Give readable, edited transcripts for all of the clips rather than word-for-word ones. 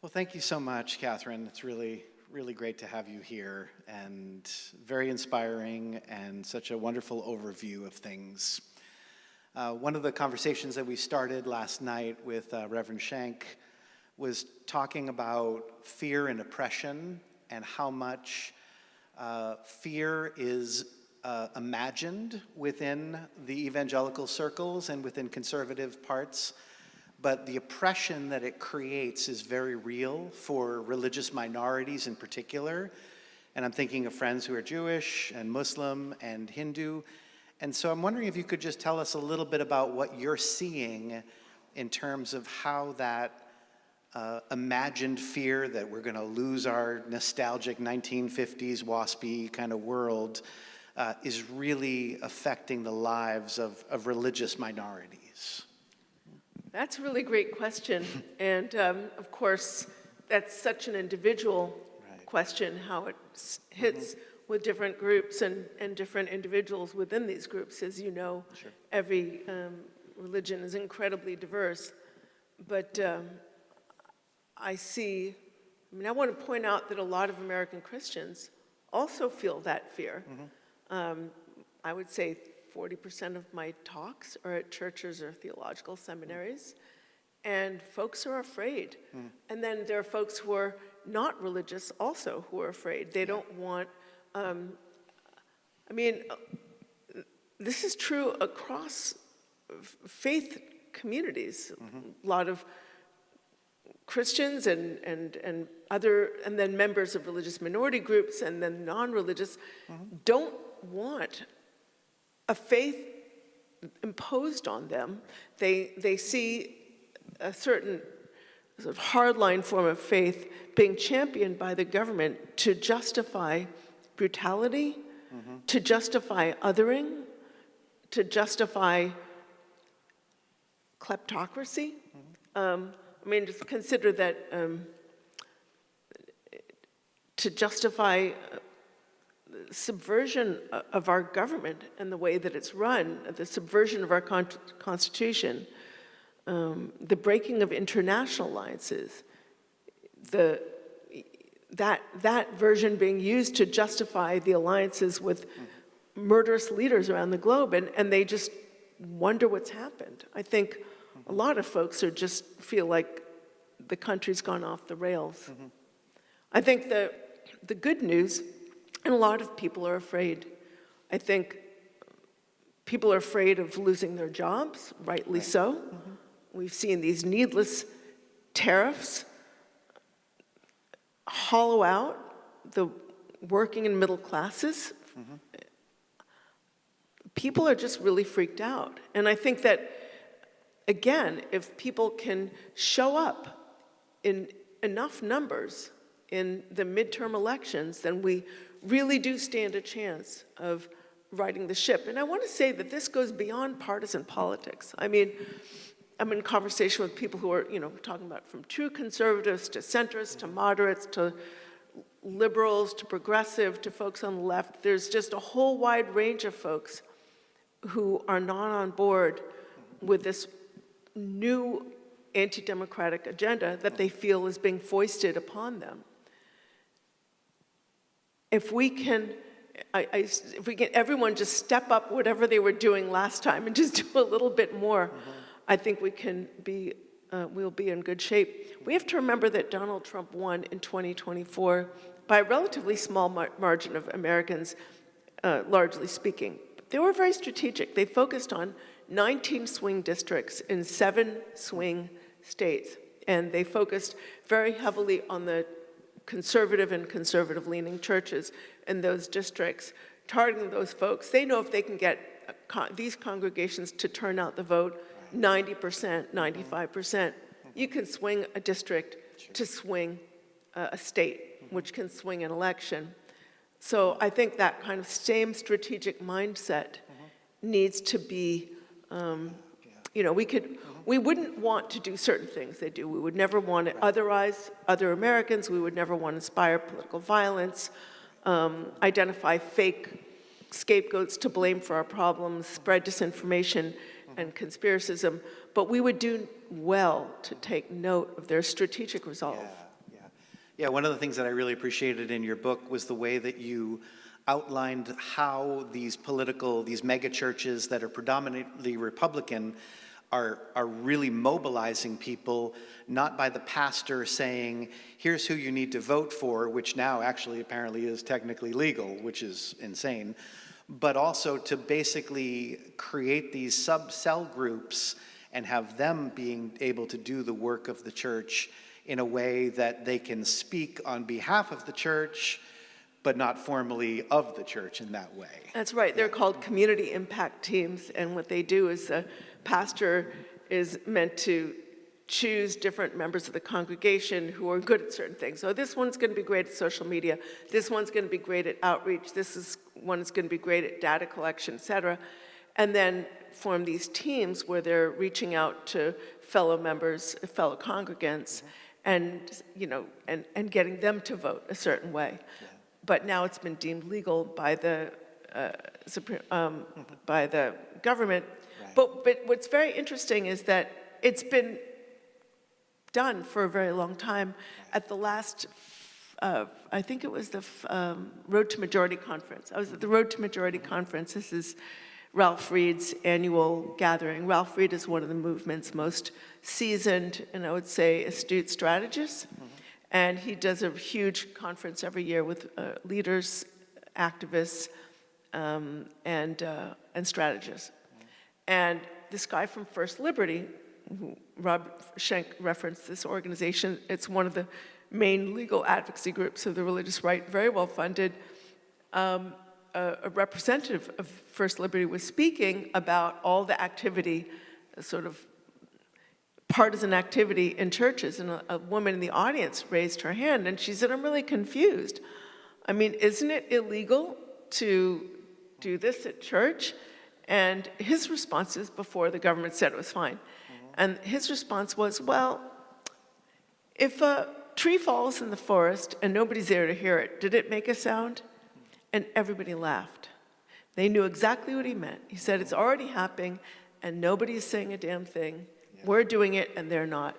Well, thank you so much, Katherine. It's really, really great to have you here, and very inspiring and such a wonderful overview of things. One of the conversations that we started last night with Reverend Schenk was talking about fear and oppression and how much fear is imagined within the evangelical circles and within conservative parts, but the oppression that it creates is very real for religious minorities in particular. And I'm thinking of friends who are Jewish and Muslim and Hindu. And so I'm wondering if you could just tell us a little bit about what you're seeing in terms of how that imagined fear that we're going to lose our nostalgic 1950s waspy kind of world is really affecting the lives of religious minorities. That's a really great question. And of course, that's such an individual question, how it hits with different groups and different individuals within these groups. As you know, Sure. Every religion is incredibly diverse. But I want to point out that a lot of American Christians also feel that fear. I would say 40% of my talks are at churches or theological seminaries, and folks are afraid. And then there are folks who are not religious also who are afraid. They don't want, this is true across faith communities. A lot of Christians and then members of religious minority groups and then non-religious don't want a faith imposed on them. They see a certain sort of hardline form of faith being championed by the government to justify brutality, to justify othering, to justify kleptocracy. Just consider that to justify subversion of our government and the way that it's run, the subversion of our Constitution, the breaking of international alliances, that version being used to justify the alliances with murderous leaders around the globe, and they just wonder what's happened. I think a lot of folks just feel like the country's gone off the rails. I think the good news, and a lot of people are afraid. I think people are afraid of losing their jobs, rightly so. We've seen these needless tariffs hollow out the working and middle classes. People are just really freaked out. And I think that, again, if people can show up in enough numbers in the midterm elections, then we really do stand a chance of righting the ship. And I want to say that this goes beyond partisan politics. I'm in conversation with people who are, talking about from true conservatives to centrists to moderates to liberals to progressive to folks on the left. There's just a whole wide range of folks who are not on board with this new anti-democratic agenda that they feel is being foisted upon them. If we can everyone just step up whatever they were doing last time and just do a little bit more, I think we'll be in good shape. We have to remember that Donald Trump won in 2024 by a relatively small margin of Americans, largely speaking. They were very strategic. They focused on 19 swing districts in 7 swing states, and they focused very heavily on the conservative and conservative-leaning churches in those districts, targeting those folks. They know if they can get these congregations to turn out the vote 90%, 95%, you can swing a district to swing a state, which can swing an election. So I think that kind of same strategic mindset needs to be, we wouldn't want to do certain things they do. We would never want to otherize other Americans. We would never want to inspire political violence, identify fake scapegoats to blame for our problems, spread disinformation and conspiracism. But we would do well to take note of their strategic resolve. Yeah, one of the things that I really appreciated in your book was the way that you outlined how these mega churches that are predominantly Republican are really mobilizing people, not by the pastor saying, here's who you need to vote for, which now actually apparently is technically legal, which is insane, but also to basically create these sub-cell groups and have them being able to do the work of the church in a way that they can speak on behalf of the church, but not formally of the church in that way. That's right. They're called community impact teams, and what they do is the pastor is meant to choose different members of the congregation who are good at certain things. So this one's going to be great at social media. This one's going to be great at outreach. One is going to be great at data collection, et cetera. And then form these teams where they're reaching out to fellow members, fellow congregants, and getting them to vote a certain way. Yeah. But now it's been deemed legal by the by the government. Right. But what's very interesting is that it's been done for a very long time. Right. At the last, I think it was the Road to Majority Conference. I was at the Road to Majority Conference. This is Ralph Reed's annual gathering. Ralph Reed is one of the movement's most seasoned and I would say astute strategists. And he does a huge conference every year with leaders, activists, and strategists. And this guy from First Liberty, who Rob Schenck referenced this organization, it's one of the main legal advocacy groups of the religious right, very well funded. A representative of First Liberty was speaking about all the activity, sort of partisan activity in churches, and a woman in the audience raised her hand and she said, I'm really confused. I mean, isn't it illegal to do this at church? And his response is, before the government said it was fine, and his response was, well, if a tree falls in the forest and nobody's there to hear it, did it make a sound? And everybody laughed. They knew exactly what he meant. He said, it's already happening and nobody's saying a damn thing. We're doing it and they're not.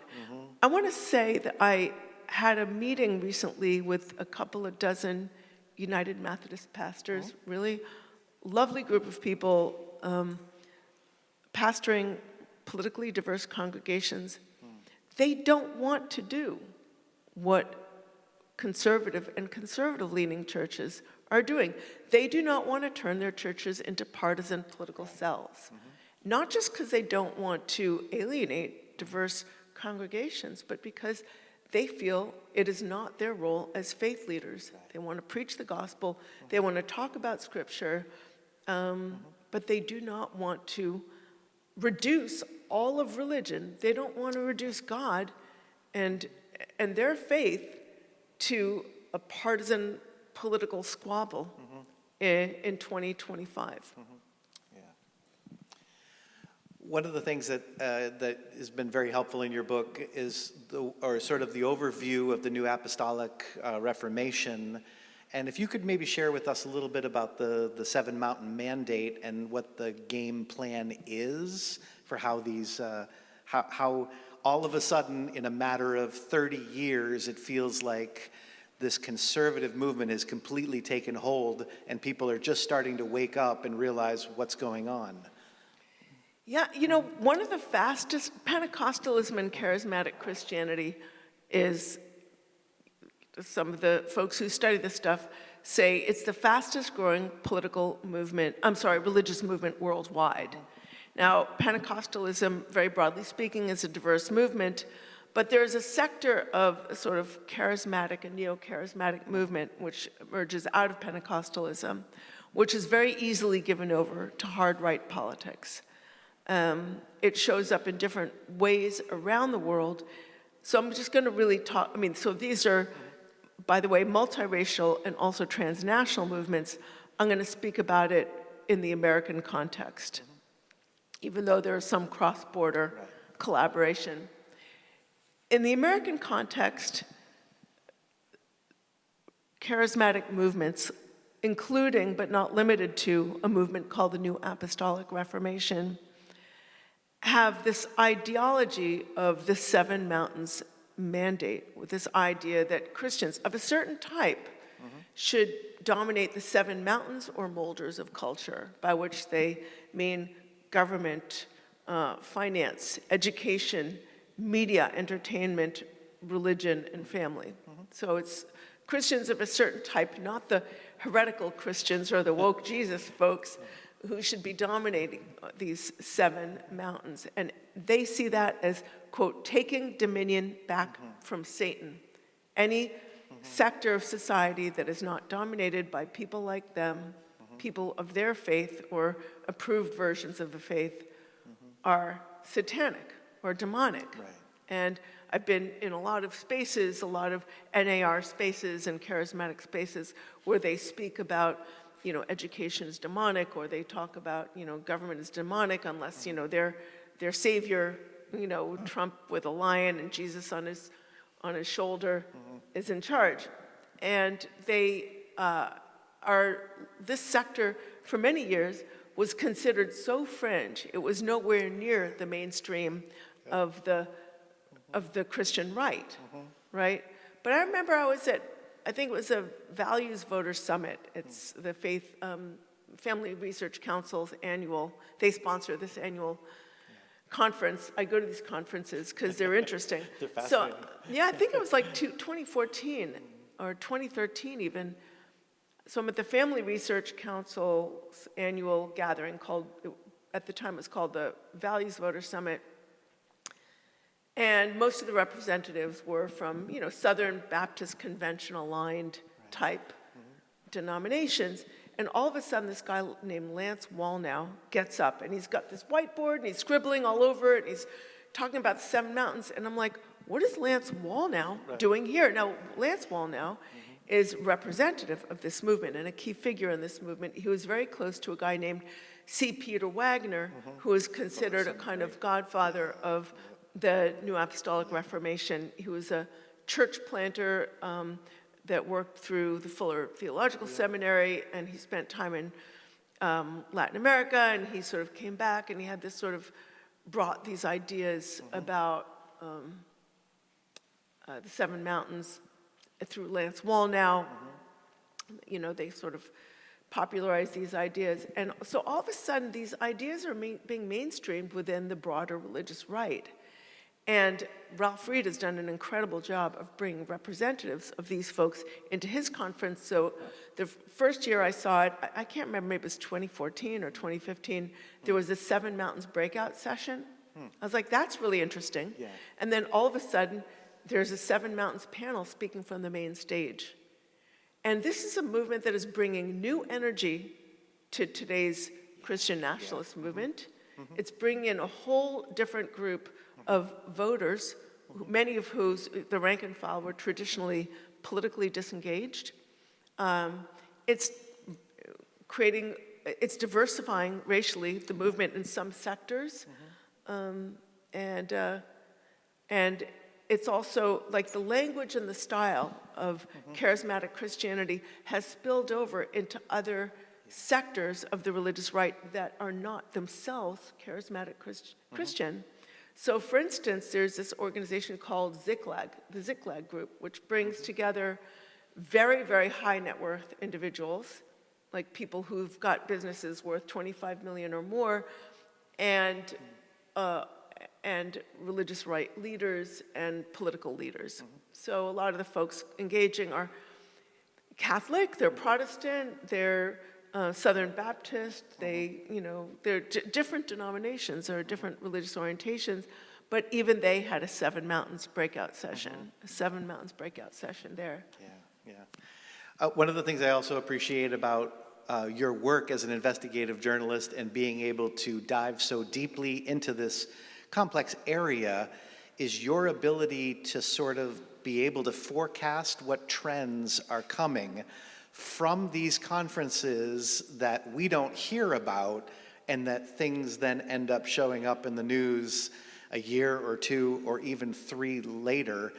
I want to say that I had a meeting recently with a couple of dozen United Methodist pastors, really lovely group of people pastoring politically diverse congregations. They don't want to do what conservative and conservative-leaning churches are doing. They do not want to turn their churches into partisan political cells. Not just because they don't want to alienate diverse congregations, but because they feel it is not their role as faith leaders. They want to preach the gospel, they want to talk about scripture, but they do not want to reduce all of religion. They don't want to reduce God and their faith to a partisan political squabble in 2025. One of the things that has been very helpful in your book is sort of the overview of the New Apostolic Reformation. And if you could maybe share with us a little bit about the Seven Mountain Mandate and what the game plan is for how these, how all of a sudden in a matter of 30 years, it feels like this conservative movement has completely taken hold and people are just starting to wake up and realize what's going on. Yeah, one of the fastest, Pentecostalism and charismatic Christianity is, some of the folks who study this stuff say it's the fastest growing religious movement worldwide. Now, Pentecostalism, very broadly speaking, is a diverse movement, but there's a sector of a sort of charismatic and neo-charismatic movement which emerges out of Pentecostalism, which is very easily given over to hard right politics. It shows up in different ways around the world. So I'm just going to really talk, so these are, by the way, multiracial and also transnational movements. I'm going to speak about it in the American context, even though there is some cross-border collaboration. In the American context, charismatic movements, including but not limited to a movement called the New Apostolic Reformation, have this ideology of the seven mountains mandate, with this idea that Christians of a certain type should dominate the 7 mountains or molders of culture, by which they mean government, finance, education, media, entertainment, religion, and family. So it's Christians of a certain type, not the heretical Christians or the woke Jesus folks, who should be dominating these 7 mountains. And they see that as, quote, taking dominion back from Satan. Any sector of society that is not dominated by people like them, people of their faith or approved versions of the faith, are satanic or demonic. Right. And I've been in a lot of spaces, a lot of NAR spaces and charismatic spaces where they speak about, education is demonic, or they talk about, government is demonic unless, their savior, Trump with a lion and Jesus on his shoulder is in charge. And they this sector for many years was considered so fringe, it was nowhere near the mainstream of the Christian right, right? But I remember I was at, I think it was a Values Voter Summit. It's the Family Research Council's annual, they sponsor this annual conference. I go to these conferences because they're interesting. They're fascinating. So, yeah, I think it was like 2014 or 2013 even. So I'm at the Family Research Council's annual gathering called, at the time it was called the Values Voter Summit. And most of the representatives were from, Southern Baptist Convention aligned type denominations. And all of a sudden, this guy named Lance Wallnau gets up, and he's got this whiteboard, and he's scribbling all over it, and he's talking about the 7 mountains. And I'm like, what is Lance Wallnau doing here? Now, Lance Wallnau is representative of this movement and a key figure in this movement. He was very close to a guy named C. Peter Wagner, who is considered a kind of godfather of the New Apostolic Reformation. He was a church planter that worked through the Fuller Theological Seminary, and he spent time in Latin America, and he sort of came back, and he had this sort of brought these ideas about the 7 mountains through Lance Wallnau. They sort of popularized these ideas. And so all of a sudden, these ideas are being mainstreamed within the broader religious right. And Ralph Reed has done an incredible job of bringing representatives of these folks into his conference. So the first year I saw it, I can't remember, maybe it was 2014 or 2015, there was a 7 Mountains breakout session. I was like, that's really interesting. Yeah. And then all of a sudden, there's a 7 Mountains panel speaking from the main stage. And this is a movement that is bringing new energy to today's Christian nationalist movement. It's bringing in a whole different group of voters, many of whose, the rank and file, were traditionally politically disengaged. It's diversifying racially the movement in some sectors. And it's also, like, the language and the style of charismatic Christianity has spilled over into other sectors of the religious right that are not themselves charismatic Christian. So, for instance, there's this organization called Ziklag, the Ziklag Group, which brings together very, very high net worth individuals, like people who've got businesses worth 25 million or more, and religious right leaders and political leaders. So a lot of the folks engaging are Catholic, they're Protestant, they're Southern Baptist, they're different denominations or different religious orientations, but even they had a 7 Mountains breakout session, a 7 Mountains breakout session there. Yeah. One of the things I also appreciate about your work as an investigative journalist and being able to dive so deeply into this complex area is your ability to sort of be able to forecast what trends are coming from these conferences that we don't hear about, and that things then end up showing up in the news a year or 2 or even 3 later.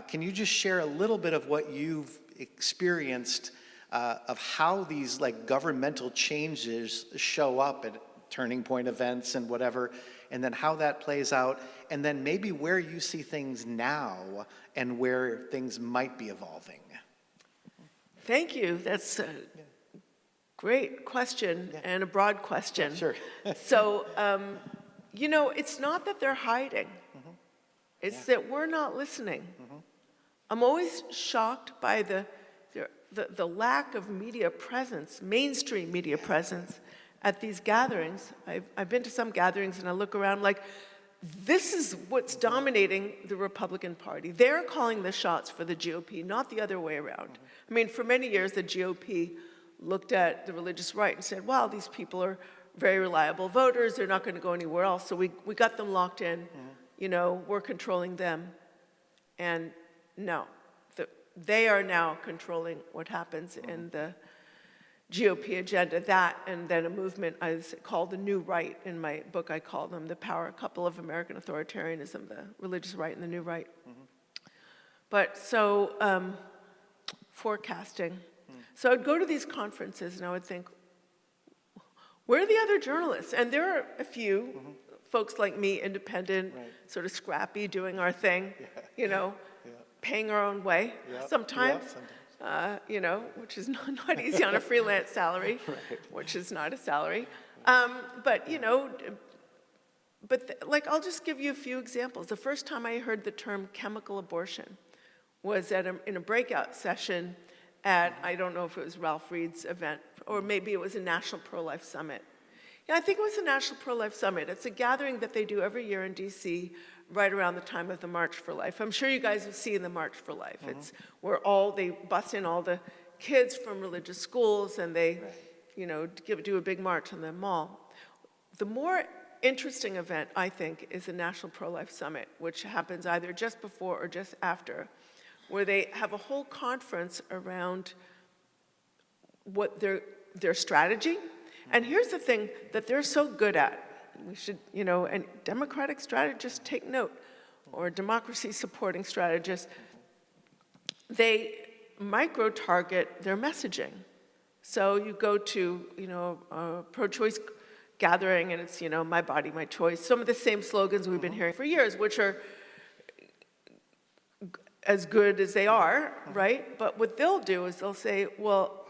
Can you just share a little bit of what you've experienced of how these governmental changes show up at turning point events and whatever, and then how that plays out, and then maybe where you see things now and where things might be evolving. Thank you. That's a great question and a broad question. Yeah, sure. So, it's not that they're hiding. It's that we're not listening. I'm always shocked by the lack of media presence, mainstream media presence at these gatherings. I've been to some gatherings and I look around like, this is what's dominating the Republican Party. They're calling the shots for the GOP, not the other way around. I mean, for many years, the GOP looked at the religious right and said, wow, these people are very reliable voters. They're not going to go anywhere else. So we got them locked in. We're controlling them. And no, they are now controlling what happens in the GOP agenda. That, and then a movement I called the New Right. In my book, I call them the power couple of American authoritarianism, the religious right and the New Right. But so, forecasting. So I'd go to these conferences and I would think, where are the other journalists? And there are a few folks like me, independent, sort of scrappy, doing our thing, paying our own way sometimes. Which is not easy on a freelance salary, which is not a salary. But I'll just give you a few examples. The first time I heard the term chemical abortion was in a breakout session at, I don't know if it was Ralph Reed's event, or maybe it was a National Pro-Life Summit. Yeah, I think it was a National Pro-Life Summit. It's a gathering that they do every year in DC, right around the time of the March for Life. I'm sure you guys have seen the March for Life. It's where they bus in all the kids from religious schools and they, do a big march in the mall. The more interesting event, I think, is the National Pro-Life Summit, which happens either just before or just after, where they have a whole conference around what their strategy. And here's the thing that they're so good at. We should, and Democratic strategists take note, or democracy supporting strategists, they micro-target their messaging. So you go to, a pro-choice gathering and it's, my body, my choice. Some of the same slogans we've been hearing for years, which are as good as they are, right? But what they'll do is they'll say, well,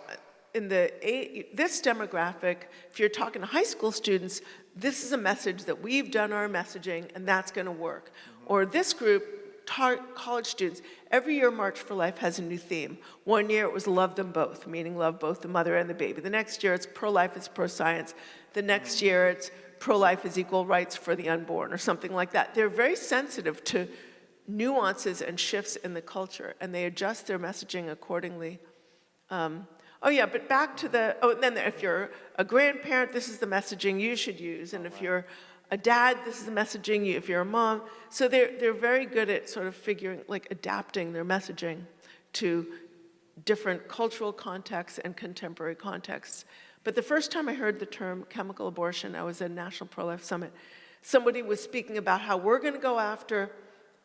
in this demographic, if you're talking to high school students, this is a message that we've done our messaging and that's going to work. Or this group, college students, every year March for Life has a new theme. One year it was love them both, meaning love both the mother and the baby. The next year it's pro-life is pro-science. The next year it's pro-life is equal rights for the unborn or something like that. They're very sensitive to nuances and shifts in the culture and they adjust their messaging accordingly. But back to then if you're a grandparent, this is the messaging you should use. And if you're a dad, this is the messaging if you're a mom. So they're very good at sort of adapting their messaging to different cultural contexts and contemporary contexts. But the first time I heard the term chemical abortion, I was at a National Pro-Life Summit. Somebody was speaking about how we're going to go after,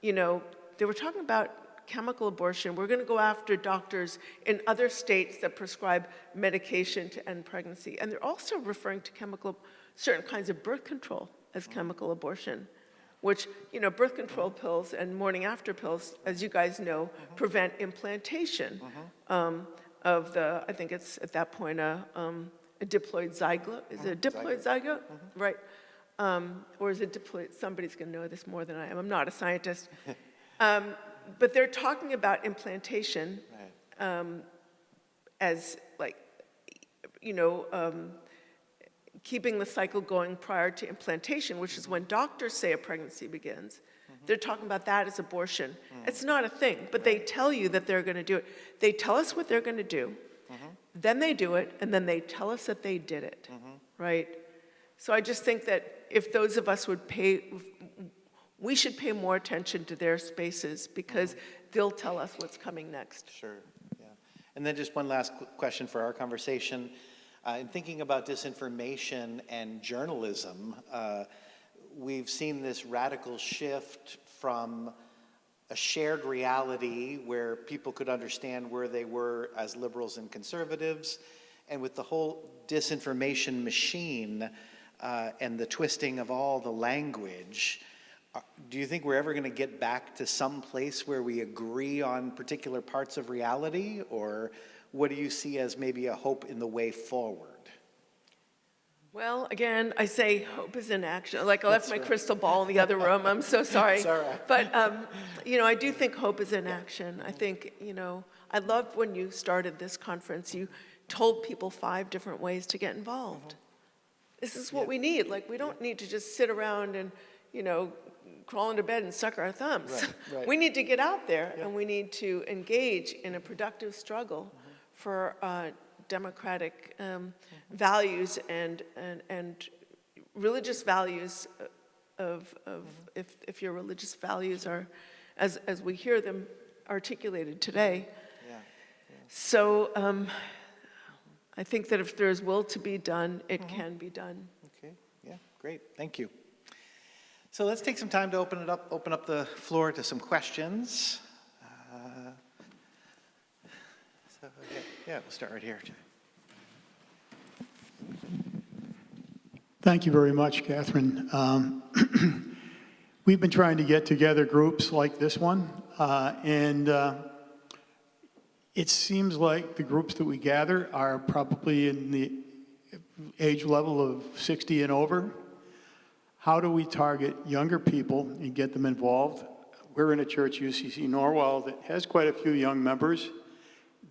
they were talking about chemical abortion. We're going to go after doctors in other states that prescribe medication to end pregnancy. And they're also referring to certain kinds of birth control as chemical abortion, which, birth control pills and morning after pills, as you guys know, prevent implantation of I think it's at that point a diploid zygote. Is it a diploid zygote? Right. Or is it diploid? Somebody's going to know this more than I am. I'm not a scientist. But they're talking about implantation as keeping the cycle going prior to implantation, which is when doctors say a pregnancy begins. They're talking about that as abortion. It's not a thing, but they tell you that they're going to do it. They tell us what they're going to do, then they do it, and then they tell us that they did it, right? So I just think that if those of us we should pay more attention to their spaces because they'll tell us what's coming next. Sure, yeah. And then just one last question for our conversation. In thinking about disinformation and journalism, we've seen this radical shift from a shared reality where people could understand where they were as liberals and conservatives, and with the whole disinformation machine, and the twisting of all the language, do you think we're ever going to get back to some place where we agree on particular parts of reality? Or what do you see as maybe a hope in the way forward? Well, again, I say hope is in action. Like, I left That's my right. crystal ball in the other room. I'm so sorry. It's all right. But, I do think hope is in action. I think, I loved when you started this conference, you told people 5 different ways to get involved. This is what we need. Like, we don't need to just sit around and, crawl into bed and suck our thumbs. Right. We need to get out there, and we need to engage in a productive struggle for democratic values and religious values if your religious values are as we hear them articulated today. So I think that if there's will to be done, it can be done. Okay, yeah, great, thank you. So let's take some time to open up the floor to some questions. We'll start right here. Thank you very much, Catherine. We've been trying to get together groups like this one, and it seems like the groups that we gather are probably in the age level of 60 and over. How do we target younger people and get them involved? We're in a church, UCC Norwell, that has quite a few young members.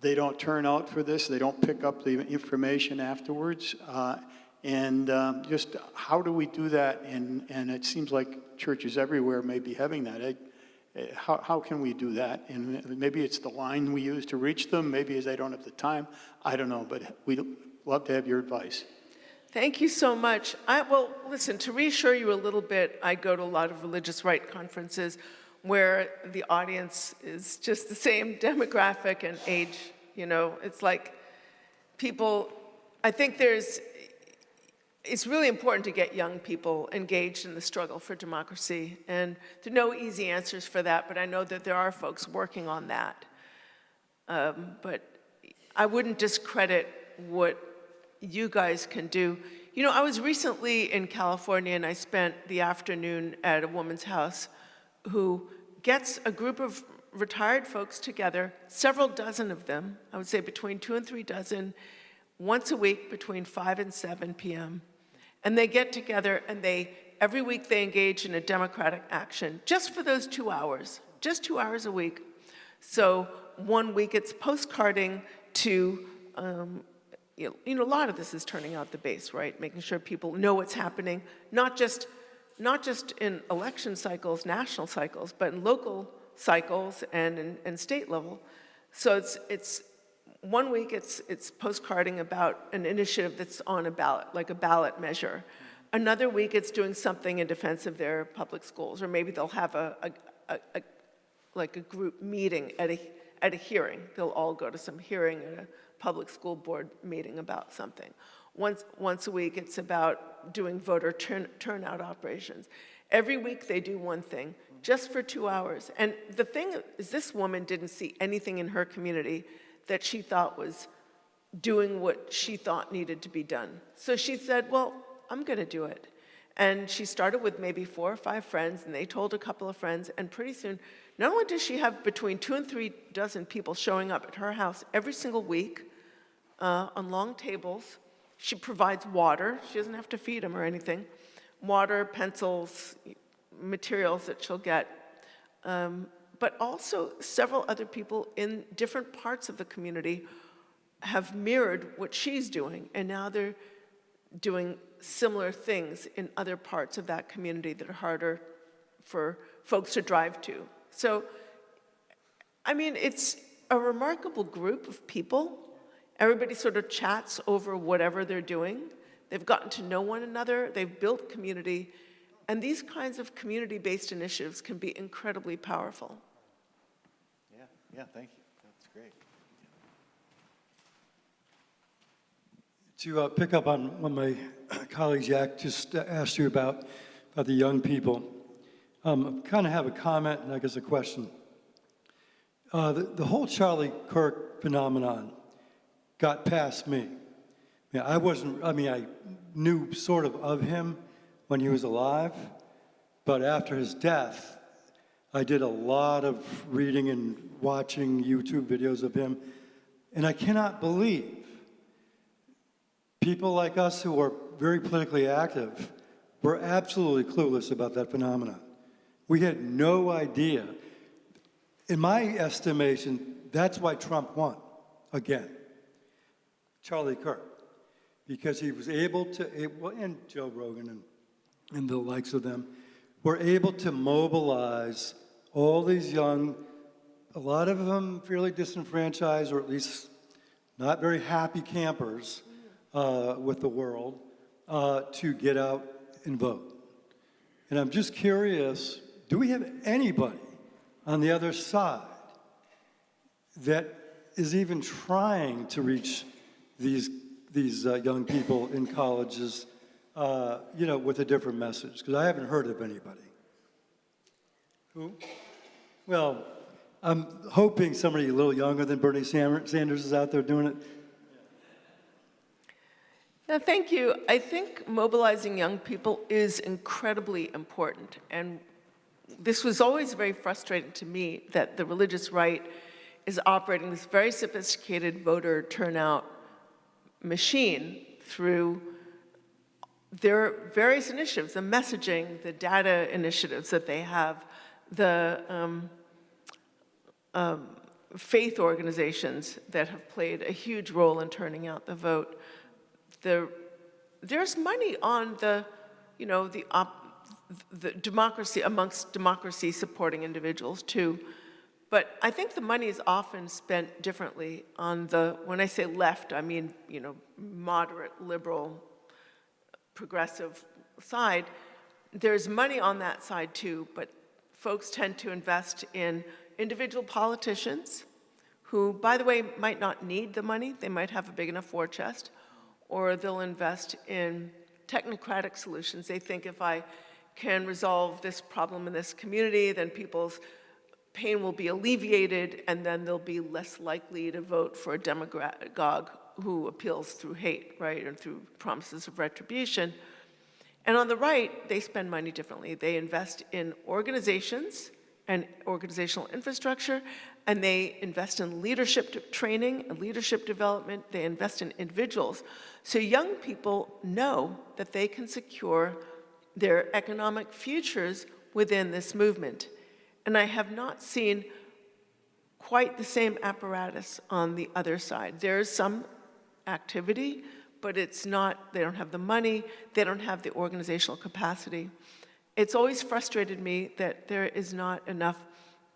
They don't turn out for this. They don't pick up the information afterwards. Just how do we do that? And it seems like churches everywhere may be having that. How can we do that? And maybe it's the line we use to reach them. Maybe it's they don't have the time. I don't know, but we'd love to have your advice. Thank you so much. Well, listen, to reassure you a little bit, I go to a lot of religious right conferences where the audience is just the same demographic and age. It's like people, I think it's really important to get young people engaged in the struggle for democracy. And there are no easy answers for that, but I know that there are folks working on that. But I wouldn't discredit what you guys can do. I was recently in California, and I spent the afternoon at a woman's house who gets a group of retired folks together, several dozen of them, I would say between 2 and 3 dozen, once a week between 5 and 7 p.m. And they get together, and every week they engage in a democratic action, just for those 2 hours, just 2 hours a week. So one week it's postcarding to, a lot of this is turning out the base, right? Making sure people know what's happening, not just in election cycles, national cycles, but in local cycles and in state level. So it's 1 week it's postcarding about an initiative that's on a ballot, like a ballot measure. Another week it's doing something in defense of their public schools, or maybe they'll have a group meeting at a hearing. They'll all go to some hearing at a public school board meeting about something. Once a week it's about doing voter turnout operations. Every week they do one thing, just for 2 hours. And the thing is, this woman didn't see anything in her community that she thought was doing what she thought needed to be done. So she said, well, I'm gonna do it. And she started with maybe 4 or 5 friends, and they told a couple of friends, and pretty soon, not only does she have between 2 and 3 dozen people showing up at her house every single week on long tables. She provides water. She doesn't have to feed them or anything. Water, pencils, materials that she'll get. But also several other people in different parts of the community have mirrored what she's doing, and now they're doing similar things in other parts of that community that are harder for folks to drive to. So, it's a remarkable group of people. Everybody sort of chats over whatever they're doing. They've gotten to know one another. They've built community. And these kinds of community-based initiatives can be incredibly powerful. Yeah, thank you. That's great. To pick up on what my colleague Jack just asked you about the young people, I kind of have a comment and I guess a question. The whole Charlie Kirk phenomenon got past me. Yeah, I knew sort of him when he was alive, but after his death, I did a lot of reading and watching YouTube videos of him, and I cannot believe people like us who are very politically active were absolutely clueless about that phenomenon. We had no idea. In my estimation, that's why Trump won again. Charlie Kirk, because he was able to, and Joe Rogan and the likes of them, were able to mobilize all these young, a lot of them fairly disenfranchised, or at least not very happy campers with the world, to get out and vote. And I'm just curious, do we have anybody on the other side that is even trying to reach these young people in colleges, with a different message? Because I haven't heard of anybody. Who? Well, I'm hoping somebody a little younger than Bernie Sanders is out there doing it. Yeah, thank you. I think mobilizing young people is incredibly important. And this was always very frustrating to me that the religious right is operating this very sophisticated voter turnout machine through their various initiatives, the messaging, the data initiatives that they have, the faith organizations that have played a huge role in turning out the vote. There's money on the democracy, amongst democracy supporting individuals too. But I think the money is often spent differently on when I say left, I mean, moderate, liberal, progressive side. There's money on that side too, but folks tend to invest in individual politicians who, by the way, might not need the money. They might have a big enough war chest, or they'll invest in technocratic solutions. They think if I can resolve this problem in this community, then people's pain will be alleviated, and then they'll be less likely to vote for a demagogue who appeals through hate, right, or through promises of retribution. And on the right, they spend money differently. They invest in organizations and organizational infrastructure, and they invest in leadership training and leadership development. They invest in individuals. So young people know that they can secure their economic futures within this movement. And I have not seen quite the same apparatus on the other side. There's some activity, but it's not, they don't have the money, they don't have the organizational capacity. It's always frustrated me that there is not enough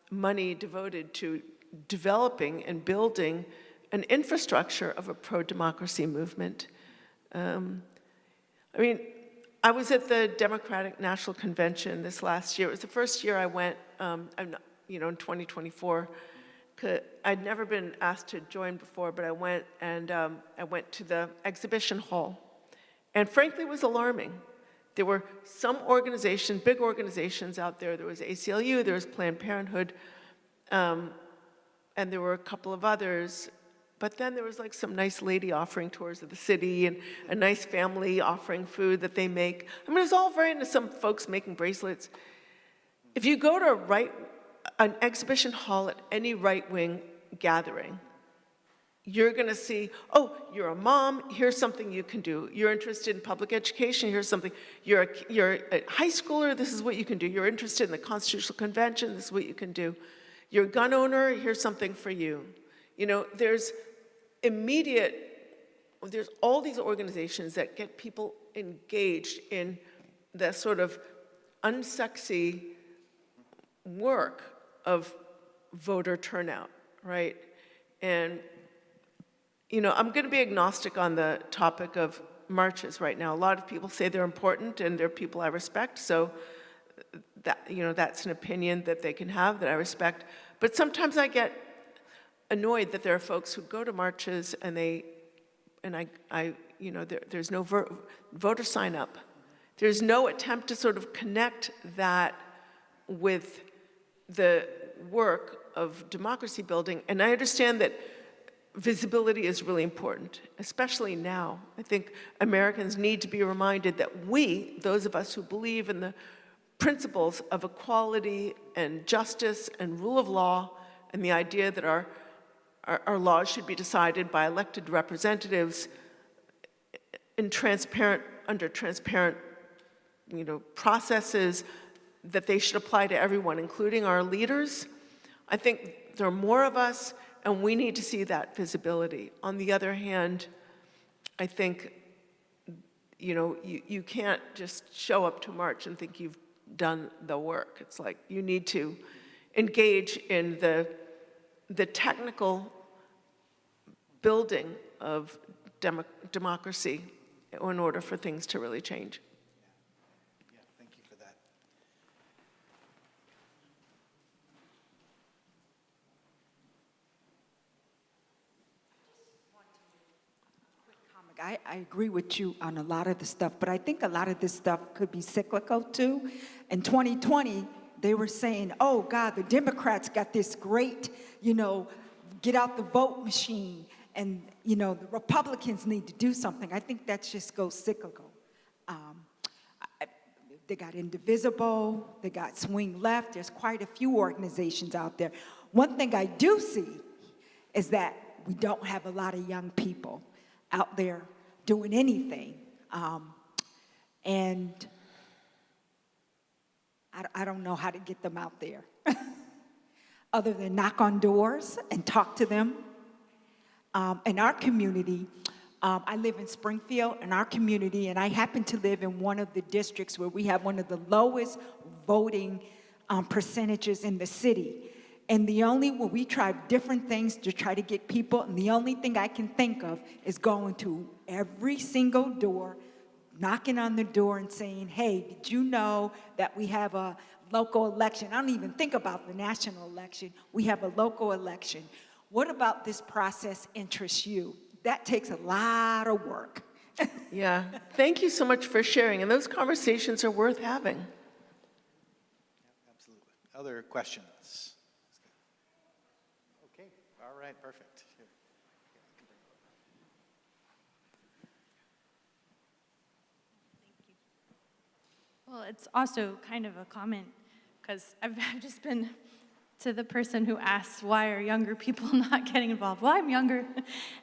money devoted to developing and building an infrastructure of a pro-democracy movement. I was at the Democratic National Convention this last year. It was the first year I went, in 2024. I'd never been asked to join before, but I went, and I went to the exhibition hall. And frankly, it was alarming. There were some organizations, big organizations out there. There was ACLU, there was Planned Parenthood, and there were a couple of others. But then there was like some nice lady offering tours of the city and a nice family offering food that they make. I mean, it was all very into some folks making bracelets. If you go to an exhibition hall at any right-wing gathering, you're going to see, oh, you're a mom, here's something you can do. You're interested in public education, here's something. You're a high schooler, this is what you can do. You're interested in the Constitutional Convention, this is what you can do. You're a gun owner, here's something for you. There's all these organizations that get people engaged in the sort of unsexy work of voter turnout, right? And, I'm going to be agnostic on the topic of marches right now. A lot of people say they're important, and they're people I respect, so that's an opinion that they can have that I respect. But sometimes I get annoyed that there are folks who go to marches and there's no voter sign up. There's no attempt to sort of connect that with the work of democracy building. And I understand that visibility is really important, especially now. I think Americans need to be reminded that we, those of us who believe in the principles of equality and justice and rule of law, and the idea that our laws should be decided by elected representatives under transparent, processes, that they should apply to everyone, including our leaders. I think there are more of us, and we need to see that visibility. On the other hand, I think, you can't just show up to march and think you've done the work. It's like you need to engage in the technical building of democracy in order for things to really change. Yeah, thank you for that. I agree with you on a lot of the stuff, but I think a lot of this stuff could be cyclical too. In 2020, they were saying, oh God, the Democrats got this great, get out the vote machine, and the Republicans need to do something. I think that just goes cyclical. They got Indivisible, they got Swing Left, there's quite a few organizations out there. One thing I do see is that we don't have a lot of young people out there doing anything. And I don't know how to get them out there other than knock on doors and talk to them. In our community, I live in Springfield, in our community, and I happen to live in one of the districts where we have one of the lowest voting percentages in the city. And we tried different things to try to get people, and the only thing I can think of is going to every single door, knocking on the door and saying, hey, did you know that we have a local election? I don't even think about the national election. We have a local election. What about this process interests you? That takes a lot of work. Yeah, thank you so much for sharing, and those conversations are worth having. Absolutely. Other questions? Okay, all right, perfect. Here. Well, it's also kind of a comment, because I've just been to the person who asks, why are younger people not getting involved? Well, I'm younger.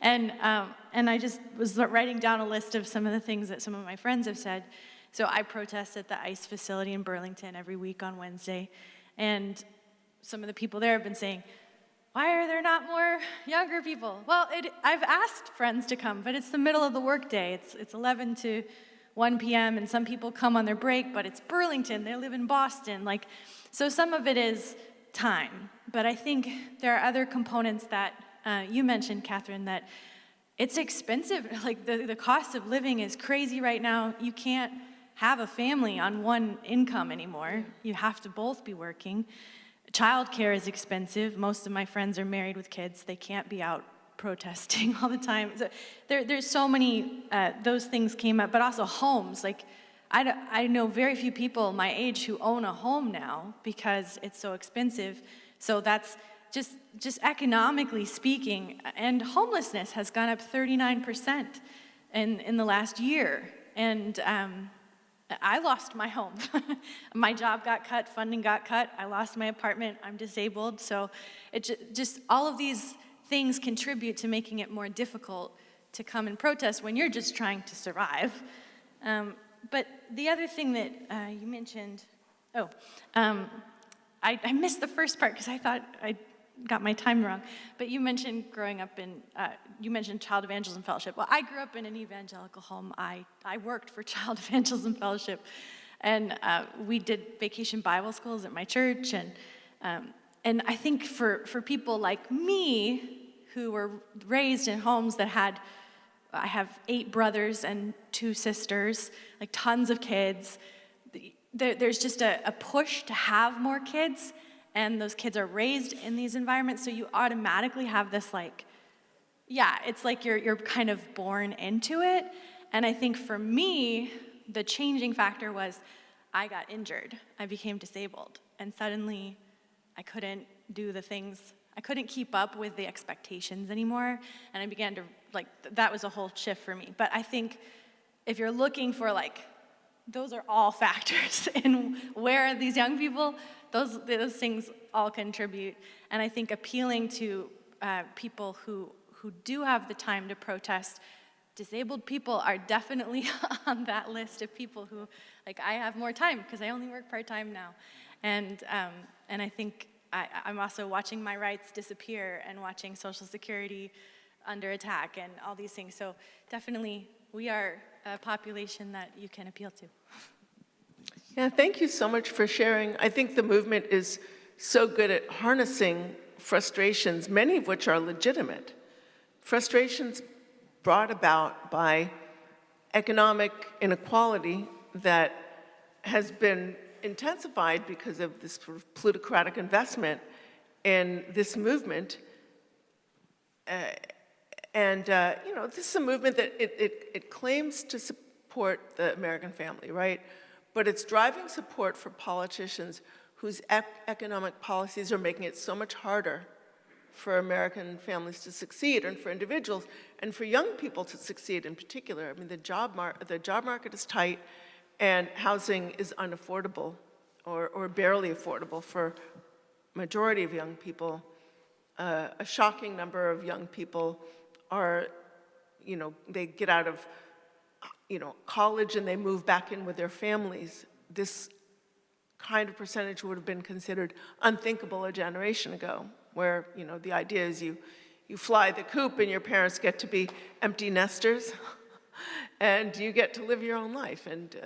And I just was writing down a list of some of the things that some of my friends have said. So I protest at the ICE facility in Burlington every week on Wednesday. And some of the people there have been saying, why are there not more younger people? Well, I've asked friends to come, but it's the middle of the workday. It's 11 to 1 p.m., and some people come on their break, but it's Burlington. They live in Boston. So some of it is time. But I think there are other components that you mentioned, Katherine, that it's expensive. The cost of living is crazy right now. You can't have a family on one income anymore. You have to both be working. Childcare is expensive. Most of my friends are married with kids. They can't be out protesting all the time. So there's so many, those things came up, but also homes. I know very few people my age who own a home now because it's so expensive. So that's just economically speaking, and homelessness has gone up 39% in the last year. And I lost my home. My job got cut, funding got cut, I lost my apartment, I'm disabled. So it just all of these things contribute to making it more difficult to come and protest when you're just trying to survive. But the other thing that you mentioned, I missed the first part because I thought I got my time wrong. But you mentioned growing up you mentioned Child Evangelism Fellowship. Well, I grew up in an evangelical home. I worked for Child Evangelism Fellowship, and we did vacation Bible schools at my church. And I think for people like me who were raised in homes that I have 8 brothers and 2 sisters, tons of kids. There's just a push to have more kids, and those kids are raised in these environments, so you automatically have this it's like you're kind of born into it. And I think for me, the changing factor was I got injured. I became disabled, and suddenly I couldn't do the things I couldn't keep up with the expectations anymore, and I began to, like, that was a whole shift for me. But I think if you're looking for, like, those are all factors in where are these young people, those things all contribute. And I think appealing to people who do have the time to protest, disabled people are definitely on that list of people who, like, I have more time because I only work part-time now. And I think I'm also watching my rights disappear and watching Social Security under attack and all these things. So definitely we are a population that you can appeal to. Yeah, thank you so much for sharing. I think the movement is so good at harnessing frustrations, many of which are legitimate. Frustrations brought about by economic inequality that has been intensified because of this sort of plutocratic investment in this movement. This is a movement that it claims to support the American family, right? But it's driving support for politicians whose economic policies are making it so much harder for American families to succeed, and for individuals, and for young people to succeed in particular. I mean, the job market is tight, and housing is unaffordable, or barely affordable for majority of young people. A shocking number of young people are, they get out of, college and they move back in with their families. This kind of percentage would have been considered unthinkable a generation ago, where, the idea is you fly the coop and your parents get to be empty nesters and you get to live your own life. And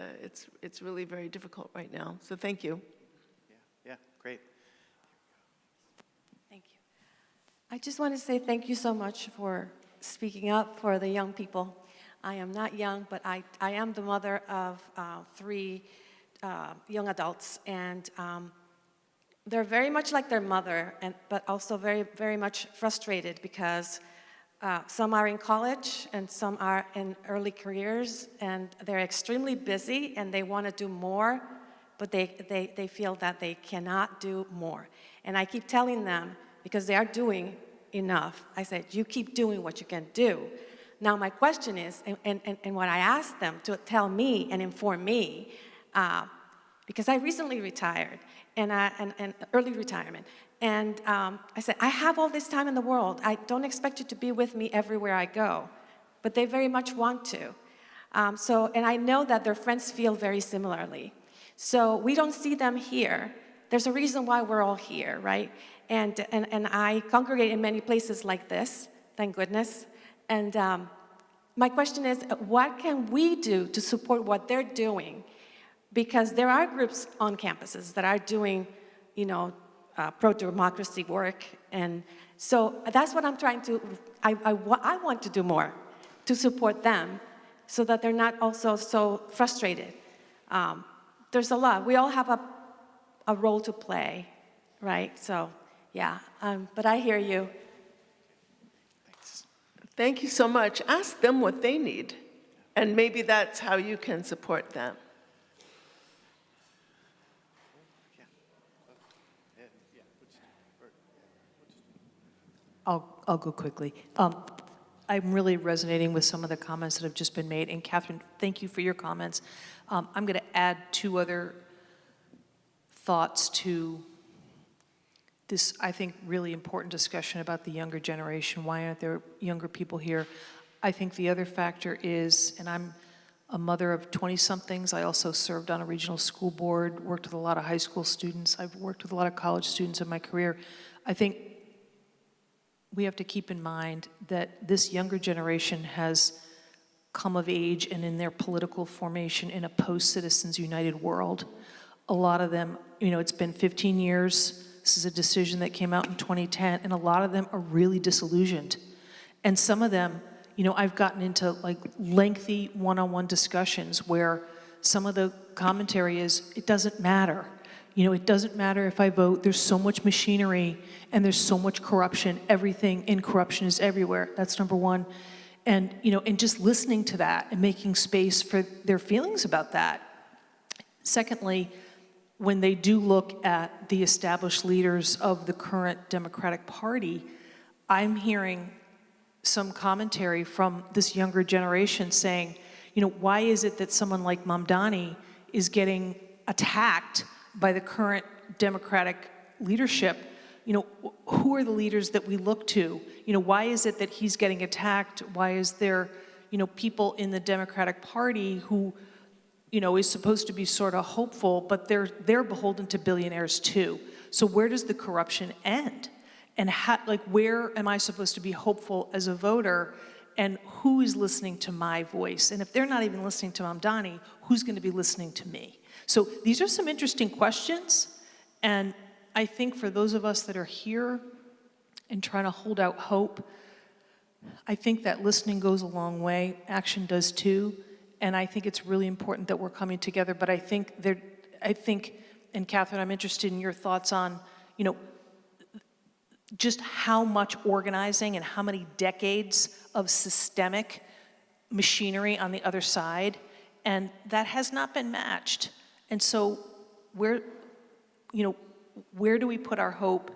it's really very difficult right now. So thank you. Yeah, great. Thank you. I just want to say thank you so much for speaking up for the young people. I am not young, but I am the mother of 3 young adults, and they're very much like their mother, but also very, very much frustrated because some are in college and some are in early careers, and they're extremely busy and they want to do more, but they feel that they cannot do more. And I keep telling them, because they are doing enough, I said, you keep doing what you can do. Now my question is, and what I asked them to tell me and inform me, because I recently retired, and early retirement, and I said, I have all this time in the world. I don't expect you to be with me everywhere I go, but they very much want to. And I know that their friends feel very similarly. So we don't see them here. There's a reason why we're all here, right? And I congregate in many places like this, thank goodness. And my question is, what can we do to support what they're doing? Because there are groups on campuses that are doing, pro-democracy work. And so that's what I'm trying to, I want to do more to support them so that they're not also so frustrated. There's a lot. We all have a role to play, right? So, yeah, but I hear you. Thank you so much. Ask them what they need, and maybe that's how you can support them. I'll go quickly. I'm really resonating with some of the comments that have just been made. And Katherine, thank you for your comments. I'm going to add 2 other thoughts to this, I think, really important discussion about the younger generation. Why aren't there younger people here? I think the other factor is, and I'm a mother of 20-somethings. I also served on a regional school board, worked with a lot of high school students. I've worked with a lot of college students in my career. I think we have to keep in mind that this younger generation has come of age and in their political formation in a post-Citizens United world. A lot of them, it's been 15 years. This is a decision that came out in 2010, and a lot of them are really disillusioned. And some of them, I've gotten into like lengthy one-on-one discussions where some of the commentary is, it doesn't matter. It doesn't matter if I vote. There's so much machinery and there's so much corruption. Everything in corruption is everywhere. That's number one. And, and just listening to that and making space for their feelings about that. Secondly, when they do look at the established leaders of the current Democratic Party, I'm hearing some commentary from this younger generation saying, why is it that someone like Mamdani is getting attacked by the current Democratic leadership? Who are the leaders that we look to? Why is it that he's getting attacked? Why is there, people in the Democratic Party who, is supposed to be sort of hopeful, but they're beholden to billionaires too. So where does the corruption end? And where am I supposed to be hopeful as a voter? And who is listening to my voice? And if they're not even listening to Mamdani, who's going to be listening to me? So these are some interesting questions. And I think for those of us that are here and trying to hold out hope, I think that listening goes a long way. Action does too. And I think it's really important that we're coming together. But I think, and Katherine, I'm interested in your thoughts on, just how much organizing and how many decades of systemic machinery on the other side, and that has not been matched. And so where do we put our hope?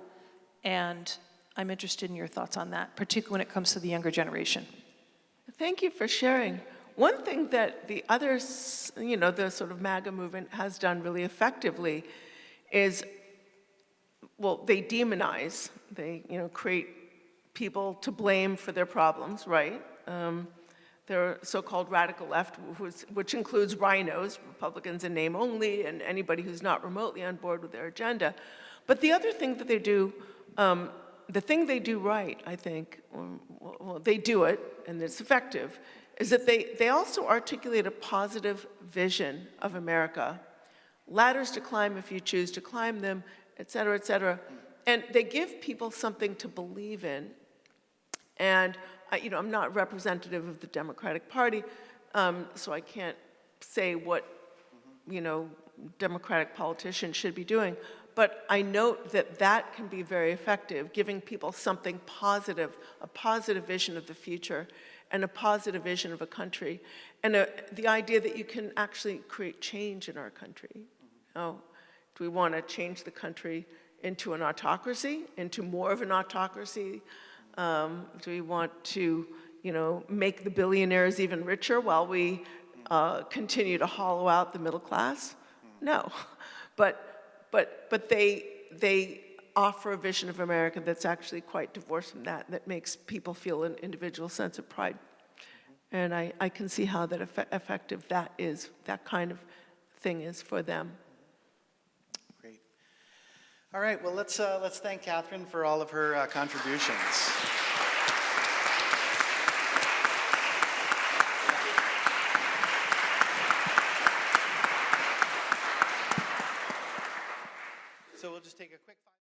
And I'm interested in your thoughts on that, particularly when it comes to the younger generation. Thank you for sharing. One thing that the others, the sort of MAGA movement has done really effectively is, they demonize. They, create people to blame for their problems, right? Their so-called radical left, which includes rhinos, Republicans in name only, and anybody who's not remotely on board with their agenda. But the other thing that they do, the thing they do right, I think, they do it, and it's effective, is that they also articulate a positive vision of America. Ladders to climb if you choose to climb them, et cetera, et cetera. And they give people something to believe in. And I'm not representative of the Democratic Party, so I can't say what, Democratic politicians should be doing. But I note that that can be very effective, giving people something positive, a positive vision of the future, and a positive vision of a country, and the idea that you can actually create change in our country. Do we want to change the country into an autocracy, into more of an autocracy? Do we want to, make the billionaires even richer while we continue to hollow out the middle class? No, but they offer a vision of America that's actually quite divorced from that makes people feel an individual sense of pride. And I can see how that effective that kind of thing is for them. Great. All right, well, let's thank Katherine for all of her contributions.